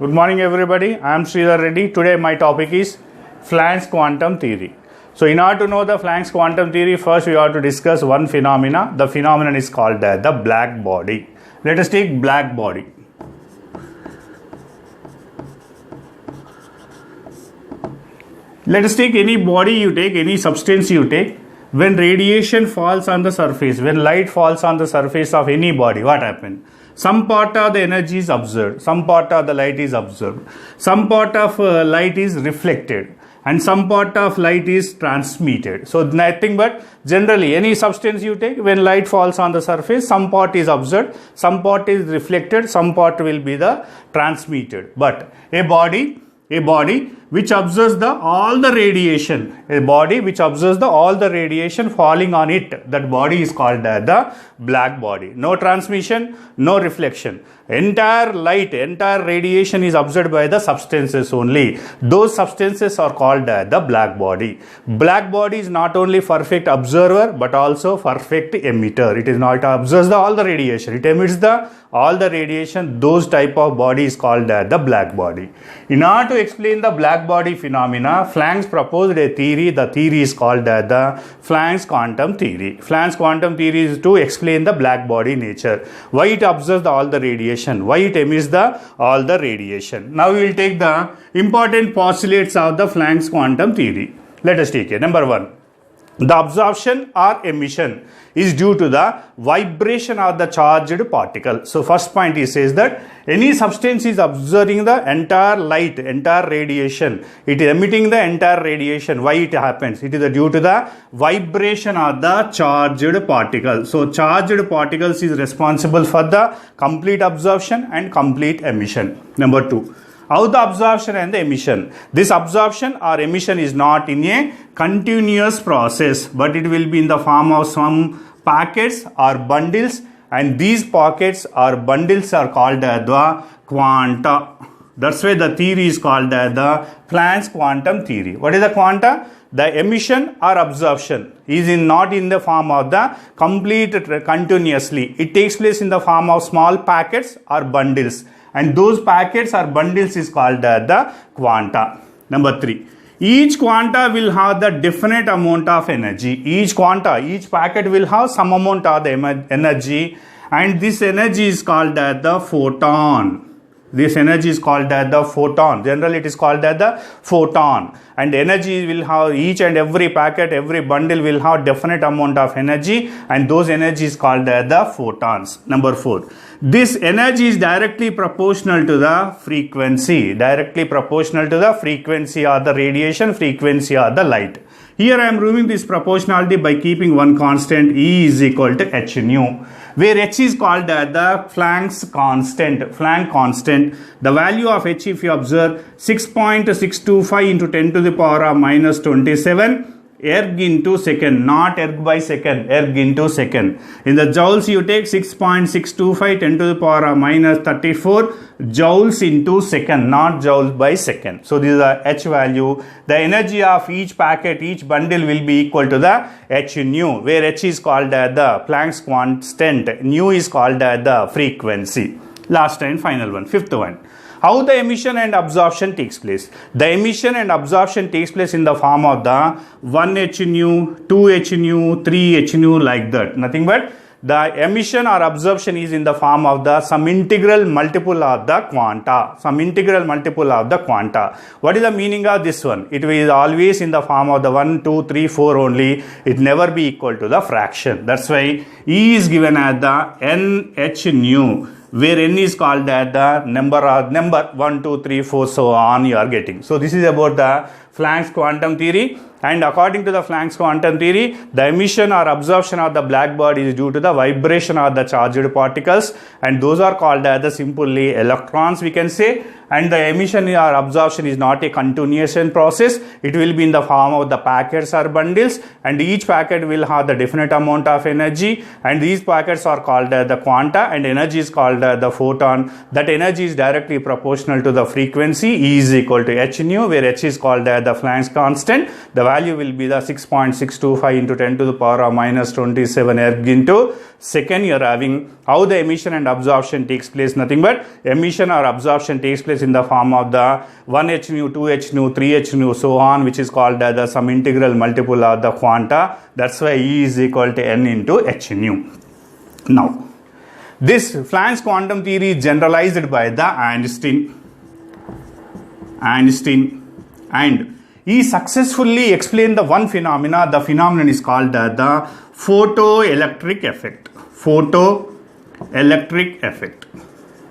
Good morning, everybody. I am Sridhar Reddy. Today, my topic is Planck's quantum theory. So, in order to know the Planck's quantum theory, first we have to discuss one phenomena. The phenomenon is called the black body. Let us take black body. Let us take any body you take, any substance you take. When radiation falls on the surface, when light falls on the surface of any body, what happens? Some part of the energy is observed, some part of the light is observed, some part of light is reflected, and some part of light is transmitted. So nothing but generally any substance you take, when light falls on the surface, some part is observed, some part is reflected, some part will be the transmitted. But a body which observes all the radiation, all the radiation falling on it, that body is called the black body. No transmission, no reflection. Entire light, entire radiation is observed by the substances only. Those substances are called the black body. Black body is not only perfect observer but also perfect emitter. It is not observes all the radiation. It emits all the radiation. Those type of body is called the black body. In order to explain the black body phenomena, Planck proposed a theory. The theory is called the Planck's quantum theory. Planck's quantum theory is to explain the black body nature. Why it observes all the radiation? Why it emits all the radiation? Now we will take the important postulates of the Planck's quantum theory. Let us take it. Number one. The absorption or emission is due to the vibration of the charged particle. So first point he says that any substance is absorbing the entire light, entire radiation. It is emitting the entire radiation. Why it happens? It is due to the vibration of the charged particle. So charged particles is responsible for the complete absorption and complete emission. Number two. How the absorption and the emission. This absorption or emission is not in a continuous process, but it will be in the form of some packets or bundles, and these pockets or bundles are called the quanta. That's why the theory is called the Planck's quantum theory. What is the quanta? The emission or absorption is not in the form of the complete continuously. It takes place in the form of small packets or bundles. And those packets or bundles is called the quanta. Number three. Each quanta will have the definite amount of energy. Each packet will have some amount of the energy, and this energy is called the photon. This energy is called the photon. Generally it is called the photon. And energy will have, each and every packet, every bundle will have definite amount of energy, and those energy is called the photons. Number four. This energy is directly proportional to the frequency. Directly proportional to the frequency or the radiation frequency or the light. Here I am proving this proportionality by keeping one constant. E is equal to h nu, where h is called the Planck's constant. Planck constant. The value of h, if you observe, 6.625 into 10 to the power of minus 27 erg into second, not erg by second, erg into second. In the joules you take 6.625 10 to the power of minus 34 joules into second, not joules by second. So this is the h value. The energy of each packet, each bundle will be equal to the h nu, where h is called the Planck's constant, nu is called the frequency. Last and final one, fifth one. How the emission and absorption takes place. The emission and absorption takes place in the form of the 1h nu, 2h nu, 3h nu, like that. Nothing but the emission or absorption is in the form of the some integral multiple of the quanta. Some integral multiple of the quanta. What is the meaning of this one? It is always in the form of the 1, 2, 3, 4 only. It never be equal to the fraction. That's why E is given as the nh nu, where n is called the number 1, 2, 3, 4, so on you are getting. So this is about the Planck's quantum theory, and according to the Planck's quantum theory, the emission or absorption of the black body is due to the vibration of the charged particles, and those are called the simply electrons, we can say. And the emission or absorption is not a continuation process. It will be in the form of the packets or bundles, and each packet will have the definite amount of energy, and these packets are called the quanta, and energy is called the photon. That energy is directly proportional to the frequency. E is equal to h nu, where h is called as the Planck's constant. The value will be the 6.625 into 10 to the power of minus 27 erg into second. You are having how the emission and absorption takes place. Nothing but emission or absorption takes place in the form of the 1h nu, 2h nu, 3h nu, so on, which is called as the some integral multiple of the quanta. That's why E is equal to n into h nu. Now, this Planck's quantum theory is generalized by the Einstein, and he successfully explained the one phenomena. The phenomenon is called the photoelectric effect. Photoelectric effect.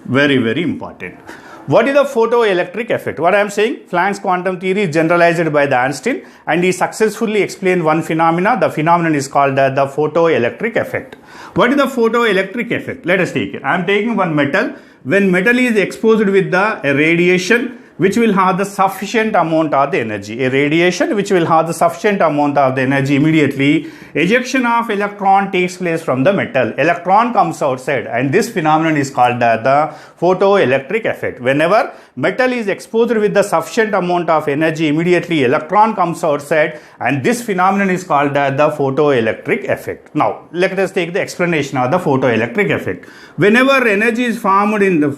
Very, very important. What is the photoelectric effect? What I am saying, Planck's quantum theory is generalized by the Einstein, and he successfully explained one phenomena. The phenomenon is called the photoelectric effect. What is the photoelectric effect? Let us take it. I am taking one metal. When metal is exposed with the radiation, which will have the sufficient amount of the energy. A radiation which will have the sufficient amount of the energy, immediately ejection of electron takes place from the metal. Electron comes outside, and this phenomenon is called the photoelectric effect. Whenever metal is exposed with the sufficient amount of energy, immediately electron comes outside, and this phenomenon is called the photoelectric effect. Now, let us take the explanation of the photoelectric effect. Whenever energy is formed in the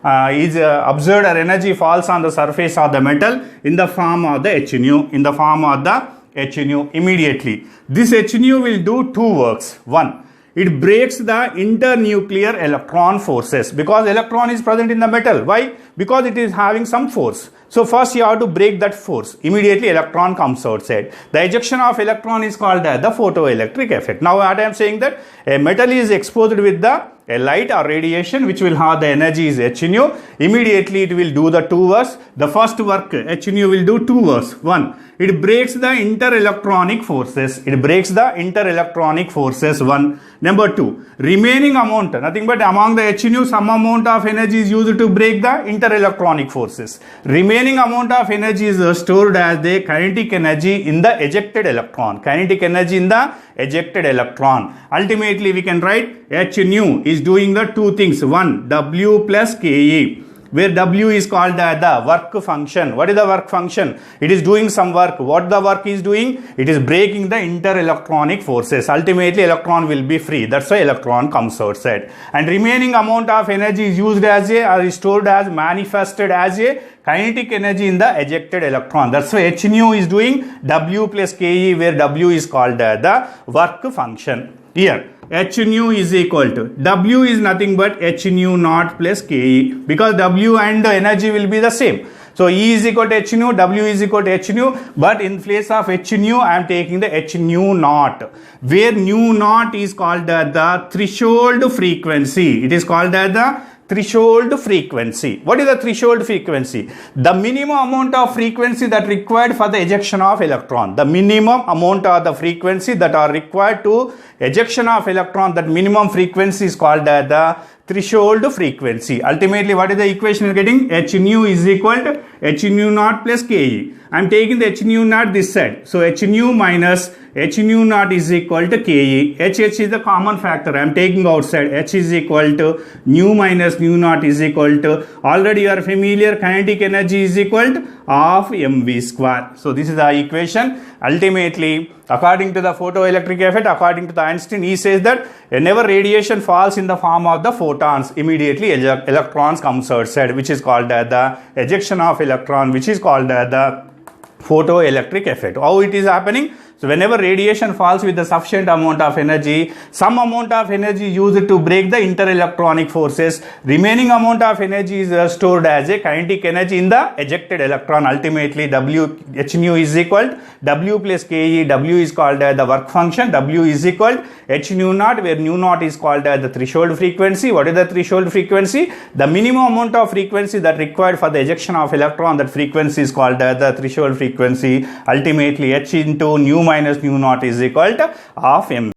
is observed, or energy falls on the surface of the metal in the form of the H nu, immediately this H nu will do two works. One, it breaks the internuclear electron forces, because electron is present in the metal. Why? Because it is having some force. So first you have to break that force. Immediately electron comes outside. The ejection of electron is called the photoelectric effect. Now what I am saying, that a metal is exposed with a light or radiation which will have the energy is H nu. Immediately it will do the two works. The first work, H nu will do two works. One, it breaks the interelectronic forces. One. Number two, remaining amount, nothing but among the H nu, some amount of energy is used to break the interelectronic forces. Remaining amount of energy is stored as the kinetic energy in the ejected electron. Ultimately, we can write H nu is doing the two things. One, W plus Ke, where W is called the work function. What is the work function? It is doing some work. What the work is doing? It is breaking the interelectronic forces. Ultimately, electron will be free. That's why electron comes outside. And remaining amount of energy is used as or is stored as, manifested as a kinetic energy in the ejected electron. That's why H nu is doing W plus Ke, where W is called the work function. Here, H nu is equal to, W is nothing but H nu naught plus Ke, because W and the energy will be the same. So E is equal to H nu, W is equal to H nu, but in place of H nu, I am taking the H nu naught, where nu naught is called the threshold frequency. It is called as the threshold frequency. What is the threshold frequency? The minimum amount of frequency that required for the ejection of electron. The minimum amount of the frequency that are required to ejection of electron, that minimum frequency is called the threshold frequency. Ultimately, what is the equation you are getting? H nu is equal to H nu naught plus Ke. I am taking the H nu naught this side. So H nu minus H nu naught is equal to Ke. H is the common factor. I am taking outside. H is equal to nu minus nu naught is equal to, already you are familiar, kinetic energy is equal to half mv square. So this is the equation. Ultimately, according to the photoelectric effect, according to the Einstein, he says that whenever radiation falls in the form of the photons, immediately electrons comes outside, which is called the ejection of electron, which is called the photoelectric effect. How it is happening? So whenever radiation falls with the sufficient amount of energy, some amount of energy used to break the interelectronic forces, remaining amount of energy is stored as a kinetic energy in the ejected electron. Ultimately, H nu is equal to W plus Ke. W is called the work function. W is equal to H nu naught, where nu naught is called the threshold frequency. What is the threshold frequency? The minimum amount of frequency that required for the ejection of electron, that frequency is called the threshold frequency. Ultimately, H into nu minus nu naught is equal to half m.